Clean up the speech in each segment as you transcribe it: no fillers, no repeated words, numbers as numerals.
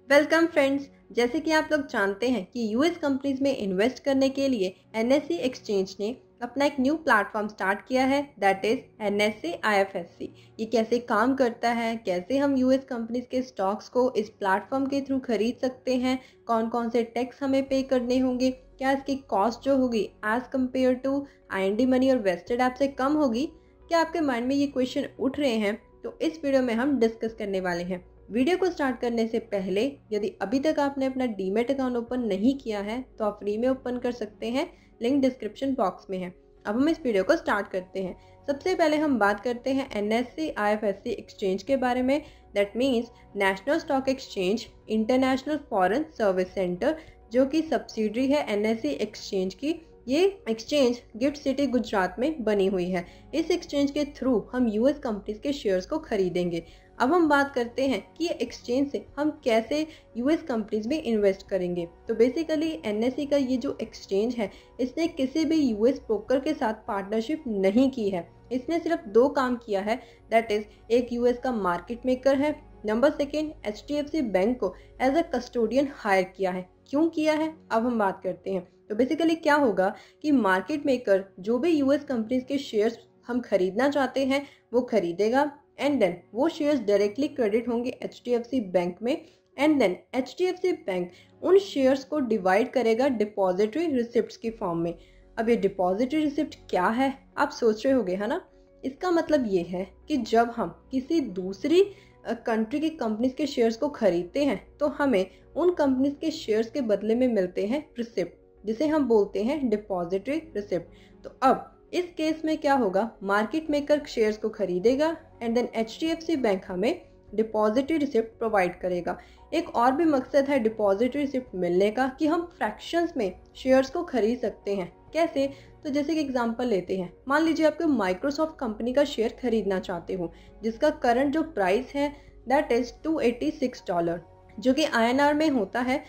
Welcome friends. जैसे कि आप लोग जानते हैं कि यूएस कंपनीज में इन्वेस्ट करने के लिए एनएससी एक्सचेंज ने अपना एक न्यू प्लेटफॉर्म स्टार्ट किया है, दैट इज एनएससी आईएफएससी। ये कैसे काम करता है, कैसे हम यूएस कंपनीज के स्टॉक्स को इस प्लेटफॉर्म के थ्रू खरीद सकते हैं, कौन कौन से टैक्स हमें पे करने होंगे, क्या इसकी कॉस्ट जो होगी as compare to INDmoney और वेस्टेड ऐप से कम होगी। क्या आपके माइंड में ये क्वेश्चन उठ रहे हैं? तो इस वीडियो में हम डिस्कस करने वाले हैं। वीडियो को स्टार्ट करने से पहले यदि अभी तक आपने अपना डीमैट अकाउंट ओपन नहीं किया है तो आप फ्री में ओपन कर सकते हैं, लिंक डिस्क्रिप्शन बॉक्स में है। अब हम इस वीडियो को स्टार्ट करते हैं। सबसे पहले हम बात करते हैं एनएससी आईएफएससी एक्सचेंज के बारे में, that means national stock exchange international foreign service centre, जो कि सब्सिडरी है एनएससी एक्सचेंज की। ये एक्सचेंज गिफ्ट सिटी गुजरात में बनी हुई है। इस एक्सचेंज के थ्रू हम यूएस कंपनीज के शेयर्स को खरीदेंगे। अब हम बात करते हैं कि ये एक्सचेंज से हम कैसे यूएस कंपनीज में इन्वेस्ट करेंगे। तो बेसिकली एनएससी का ये जो एक्सचेंज है, इसने किसी भी यूएस ब्रोकर के साथ पार्टनरशिप नहीं की है। इसने सिर्फ दो काम किया है, दैट इज एक यूएस का मार्केट मेकर है, नंबर सेकेंड एचडीएफसी बैंक को एज अ कस्टोडियन हायर किया है। क्यों किया है, अब हम बात करते हैं। तो बेसिकली क्या होगा कि मार्केट मेकर जो भी यूएस कंपनीज के शेयर्स हम खरीदना चाहते हैं वो खरीदेगा, एंड देन वो शेयर्स डायरेक्टली क्रेडिट होंगे एचडीएफसी बैंक में, एंड देन एचडीएफसी बैंक उन शेयर्स को डिवाइड करेगा डिपॉजिटरी रिसिप्ट्स की फॉर्म में। अब ये डिपॉजिटरी रिसिप्ट क्या है, आप सोच रहे होंगे, है ना। इसका मतलब ये है कि जब हम किसी दूसरी कंट्री की कंपनीज के शेयर्स को खरीदते हैं तो हमें उन कंपनीज के शेयर्स के बदले में मिलते हैं रिसिप्ट, जिसे हम बोलते हैं डिपॉजिटरी रिसिप्ट। तो अब इस केस में क्या होगा, मार्केट मेकर शेयर्स को खरीदेगा एंड देन एचडीएफसी बैंक हमें डिपॉजिटरी रिसिप्ट प्रोवाइड करेगा। एक और भी मकसद है डिपॉजिटरी रिसिप्ट मिलने का कि हम फ्रैक्शंस में शेयर्स को खरीद सकते हैं। कैसे? तो जैसे कि एग्जांपल लेते हैं, मान लीजिए आपको माइक्रोसॉफ्ट कंपनी का शेयर खरीदना चाहते हो, जिसका करंट जो प्राइस है दैट इज $286, जो कि INR में होता है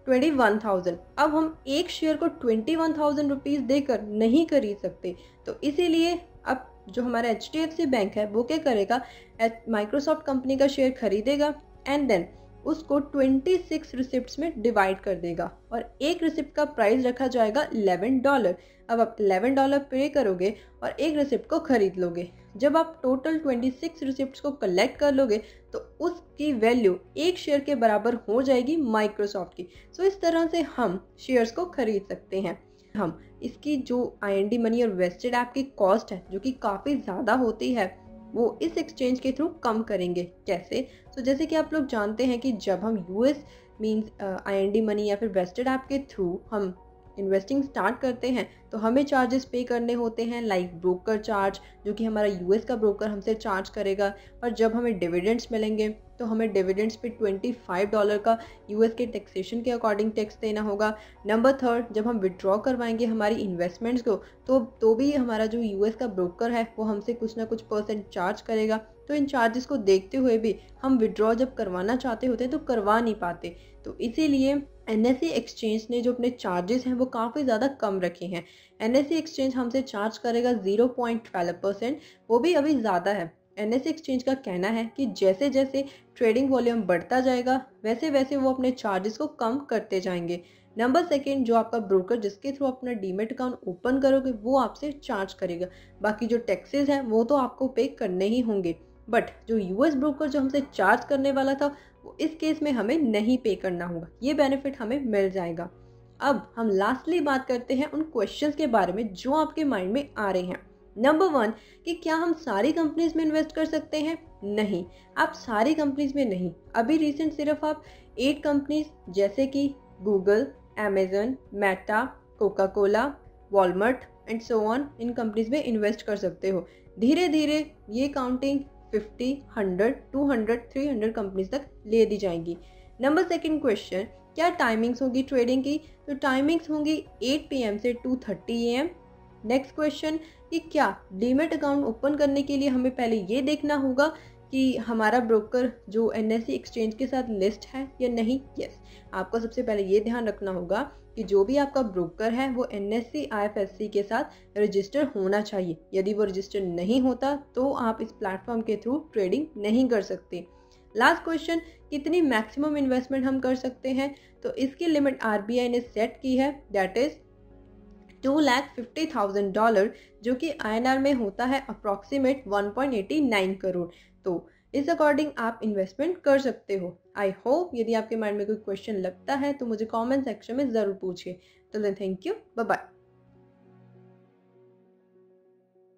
21,000। अब हम एक शेयर को 21,000 रुपीज़ देकर नहीं खरीद सकते, तो इसीलिए अब जो हमारा एचडीएफसी बैंक है वो क्या करेगा, माइक्रोसॉफ्ट कंपनी का शेयर खरीदेगा एंड देन उसको 26 रिसिप्ट्स में डिवाइड कर देगा और एक रिसिप्ट का प्राइस रखा जाएगा $11। अब आप $11 पे करोगे और एक रिसिप्ट को खरीद लोगे। जब आप टोटल 26 रिसिप्ट्स को कलेक्ट कर लोगे तो उसकी वैल्यू एक शेयर के बराबर हो जाएगी माइक्रोसॉफ्ट की। सो इस तरह से हम शेयर्स को खरीद सकते हैं। हम इसकी जो आईएनडी मनी और वेस्टेड ऐप की कॉस्ट है, जो कि काफ़ी ज़्यादा होती है, वो इस एक्सचेंज के थ्रू कम करेंगे। कैसे? तो जैसे कि आप लोग जानते हैं कि जब हम यूएस मींस आईएनडी मनी या फिर वेस्टेड ऐप के थ्रू हम इन्वेस्टिंग स्टार्ट करते हैं तो हमें चार्जेस पे करने होते हैं, लाइक ब्रोकर चार्ज, जो कि हमारा यूएस का ब्रोकर हमसे चार्ज करेगा। और जब हमें डिविडेंड्स मिलेंगे तो हमें डिविडेंड्स पे $25 का यूएस के टैक्सेशन के अकॉर्डिंग टैक्स देना होगा। नंबर थर्ड, जब हम विड्रॉ करवाएंगे हमारी इन्वेस्टमेंट्स को तो भी हमारा जो यूएस का ब्रोकर है वो हमसे कुछ ना कुछ परसेंट चार्ज करेगा। तो इन चार्जेस को देखते हुए भी हम विड्रॉ जब करवाना चाहते होते हैं तो करवा नहीं पाते। तो इसीलिए एनएससी एक्सचेंज ने जो अपने चार्जेस हैं वो काफ़ी ज़्यादा कम रखे हैं। एनएससी एक्सचेंज हमसे चार्ज करेगा 0.12%, वो भी अभी ज़्यादा है। एनएससी एक्सचेंज का कहना है कि जैसे जैसे ट्रेडिंग वॉल्यूम बढ़ता जाएगा वैसे वैसे वो अपने चार्जेस को कम करते जाएंगे। नंबर सेकेंड, जो आपका ब्रोकर जिसके थ्रू अपना डीमेट अकाउंट ओपन करोगे वो आपसे चार्ज करेगा। बाकी जो टैक्सेस हैं वो तो आपको पे करने ही होंगे, बट जो यूएस ब्रोकर जो हमसे चार्ज करने वाला था वो इस केस में हमें नहीं पे करना होगा। ये बेनिफिट हमें मिल जाएगा। अब हम लास्टली बात करते हैं उन क्वेश्चंस के बारे में जो आपके माइंड में आ रहे हैं। नंबर 1 कि क्या हम सारी कंपनीज में इन्वेस्ट कर सकते हैं? नहीं, आप सारी कंपनीज में नहीं। अभी रिसेंट सिर्फ आप 8 कंपनीज जैसे कि Google, Amazon, Meta, Coca Cola, Walmart and so on, in companies में इन्वेस्ट कर सकते हो। धीरे धीरे ये काउंटिंग 50, 100, 200, 300 कंपनीज तक ले दी जाएंगी। नंबर सेकंड क्वेश्चन, क्या टाइमिंग्स होगी ट्रेडिंग की? तो टाइमिंग्स होंगी 8 PM से 2:30 AM। नेक्स्ट क्वेश्चन कि क्या डीमेट अकाउंट ओपन करने के लिए हमें पहले ये देखना होगा कि हमारा ब्रोकर जो एनएससी एक्सचेंज के साथ लिस्ट है या नहीं? यस, आपको सबसे पहले ये ध्यान रखना होगा कि जो भी आपका ब्रोकर है वो एनएससी आईएफएससी के साथ रजिस्टर होना चाहिए। यदि वो रजिस्टर नहीं होता तो आप इस प्लेटफॉर्म के थ्रू ट्रेडिंग नहीं कर सकते। लास्ट क्वेश्चन, कितनी मैक्सिमम इन्वेस्टमेंट हम कर सकते हैं? तो इसकी लिमिट आरबीआई ने सेट की है, दैट इज $250,000, जो कि INR में होता है अप्रॉक्सीमेट 1.89 करोड़। तो इस अकॉर्डिंग आप इन्वेस्टमेंट कर सकते हो। आई होप यदि आपके माइंड में कोई क्वेश्चन लगता है तो मुझे कमेंट सेक्शन में ज़रूर पूछिए। तो थैंक यू, बाय बाय।